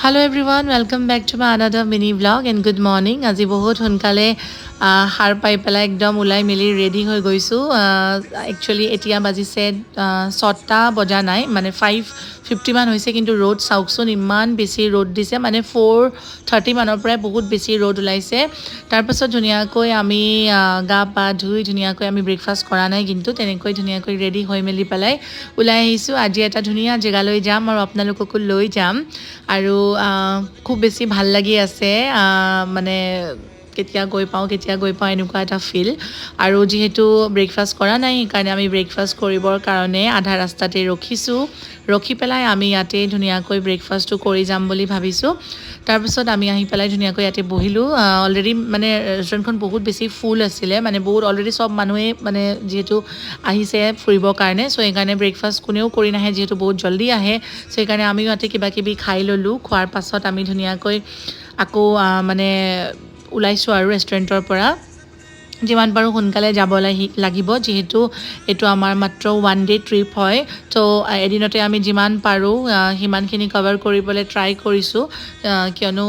Hello everyone, welcome back to my another mini vlog and good morning. আজি বহুত সোনকালে হার পাই পেলাই একদম ওলাই মেলি ৰেডি হৈ গৈছোঁ একচুৱেলি এতিয়া বাজিছে 6টা বজা নাই মানে 5:50 মান হৈছে কিন্তু ৰ'দ চাওকচোন ইমান বেছি ৰ'দ দিছে মানে 4:30 মানৰ পৰাই বহুত বেছি ৰ'দ ওলাইছে তাৰপাছত ধুনীয়াকৈ আমি গা পা ধুই ধুনীয়াকৈ আমি ব্ৰেকফাষ্ট কৰা নাই কিন্তু তেনেকৈ ধুনীয়াকৈ ৰেডি হৈ মেলি পেলাই ওলাই আহিছোঁ আজি এটা ধুনীয়া জেগালৈ যাম আৰু আপোনালোককো লৈ যাম আৰু খুব বেছি ভাল লাগি আছে মানে কেতিয়া গৈ পাওঁ এনেকুৱা এটা ফিল আৰু যেহেতু ব্ৰেকফাষ্ট কৰা নাই সেইকাৰণে আমি ব্ৰেকফাষ্ট কৰিবৰ কাৰণে আধা ৰাস্তাতে ৰখিছোঁ ৰখি পেলাই আমি ইয়াতে ধুনীয়াকৈ ব্ৰেকফাষ্টটো কৰি যাম বুলি ভাবিছোঁ তাৰপিছত আমি আহি পেলাই ধুনীয়াকৈ ইয়াতে বহিলোঁ অলৰেডি মানে ৰেষ্টুৰেণ্টখন বহুত বেছি ফুল আছিলে মানে বহুত অলৰেডি সব মানুহে মানে যেহেতু আহিছে ফুৰিবৰ কাৰণে চ' সেইকাৰণে ব্ৰেকফাষ্ট কোনেও কৰি নাহে যিহেতু বহুত জল্দি আহে চ' সেইকাৰণে আমিও ইয়াতে কিবা কিবি খাই ল'লোঁ খোৱাৰ পাছত আমি ধুনীয়াকৈ আকৌ মানে ওলাইছোঁ আৰু ৰেষ্টুৰেণ্টৰ পৰা যিমান পাৰোঁ সোনকালে যাব লাগিব যিহেতু এইটো আমাৰ মাত্ৰ 1 ডে ট্ৰিপ হয় তো এদিনতে আমি যিমান পাৰোঁ সিমানখিনি কভাৰ কৰিবলৈ ট্ৰাই কৰিছোঁ কিয়নো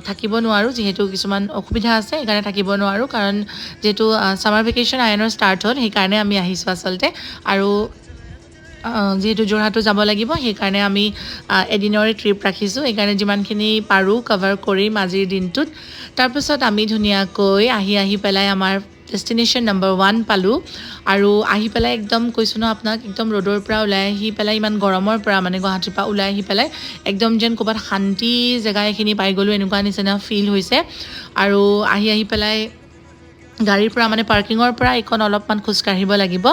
থাকিব নোৱাৰোঁ যিহেতু কিছুমান অসুবিধা আছে সেইকাৰণে থাকিব নোৱাৰোঁ কাৰণ যেহেতু ছামাৰ ভেকেশ্যন আইনৰ ষ্টাৰ্ট হ'ল সেইকাৰণে আমি আহিছোঁ আচলতে আৰু যেহেতু যোৰহাটো যাব লাগিব সেইকাৰণে আমি এদিনৰে ট্ৰিপ ৰাখিছোঁ সেইকাৰণে যিমানখিনি পাৰোঁ কভাৰ কৰিম আজিৰ দিনটোত তাৰপিছত আমি ধুনীয়াকৈ আহি পেলাই আমাৰ ডেষ্টিনেশ্যন নম্বৰ 1 পালোঁ আৰু আহি পেলাই একদম কৈছোঁ ন আপোনাক একদম ৰ'দৰ পৰা ওলাই আহি পেলাই ইমান গৰমৰ পৰা মানে গুৱাহাটীৰ পৰা ওলাই আহি পেলাই একদম যেন ক'ৰবাত শান্তি জেগা এখিনি পাই গ'লোঁ এনেকুৱা নিচিনা ফিল হৈছে আৰু আহি পেলাই গাড়ীৰ পৰা মানে পাৰ্কিঙৰ পৰা এইখন অলপমান খোজকাঢ়িব লাগিব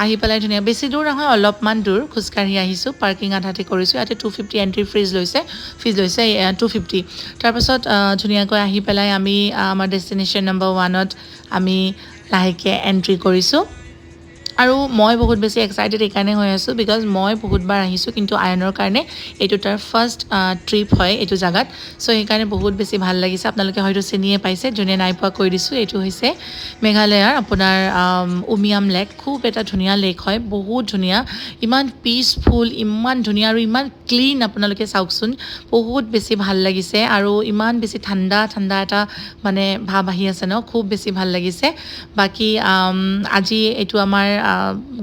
আহি পেলাই ধুনীয়া বেছি দূৰ নহয় অলপমান দূৰ খোজকাঢ়ি আহিছোঁ পাৰ্কিং আধাতে কৰিছোঁ ইয়াতে 250 এণ্ট্ৰি ফিজ লৈছে 250 তাৰপাছত ধুনীয়াকৈ আহি পেলাই আমি আমাৰ ডেষ্টিনেশ্যন নম্বৰ 1ত আমি লাহেকৈ এণ্ট্ৰি কৰিছোঁ আৰু মই বহুত বেছি এক্সাইটেড এইকাৰণে হৈ আছোঁ বিকজ মই বহুতবাৰ আহিছোঁ কিন্তু আয়নৰ কাৰণে এইটো তাৰ ফাৰ্ষ্ট ট্ৰিপ হয় এইটো জেগাত চ' সেইকাৰণে বহুত বেছি ভাল লাগিছে আপোনালোকে হয়তো চিনিয়ে পাইছে যোনে নাই পোৱা কৈ দিছোঁ এইটো হৈছে মেঘালয়ৰ আপোনাৰ উমিয়াম লেক খুব এটা ধুনীয়া লেক হয় বহুত ধুনীয়া ইমান পিচফুল ইমান ধুনীয়া আৰু ইমান ক্লিন আপোনালোকে চাওকচোন বহুত বেছি ভাল লাগিছে আৰু ইমান বেছি ঠাণ্ডা এটা মানে ভাৱ আহি আছে ন খুব বেছি ভাল লাগিছে বাকী আজি এইটো আমাৰ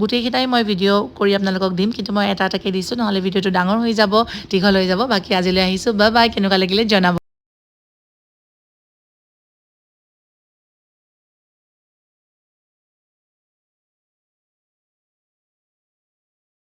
গোটেইকেইটাই মই ভিডিঅ' কৰি আপোনালোকক দিম কিন্তু মই এটাকৈ দিছোঁ নহ'লে ভিডিঅ'টো ডাঙৰ হৈ যাব দীঘল হৈ যাব বাকী আজিলৈ আহিছোঁ বাই কেনেকুৱা লাগিলে জনাব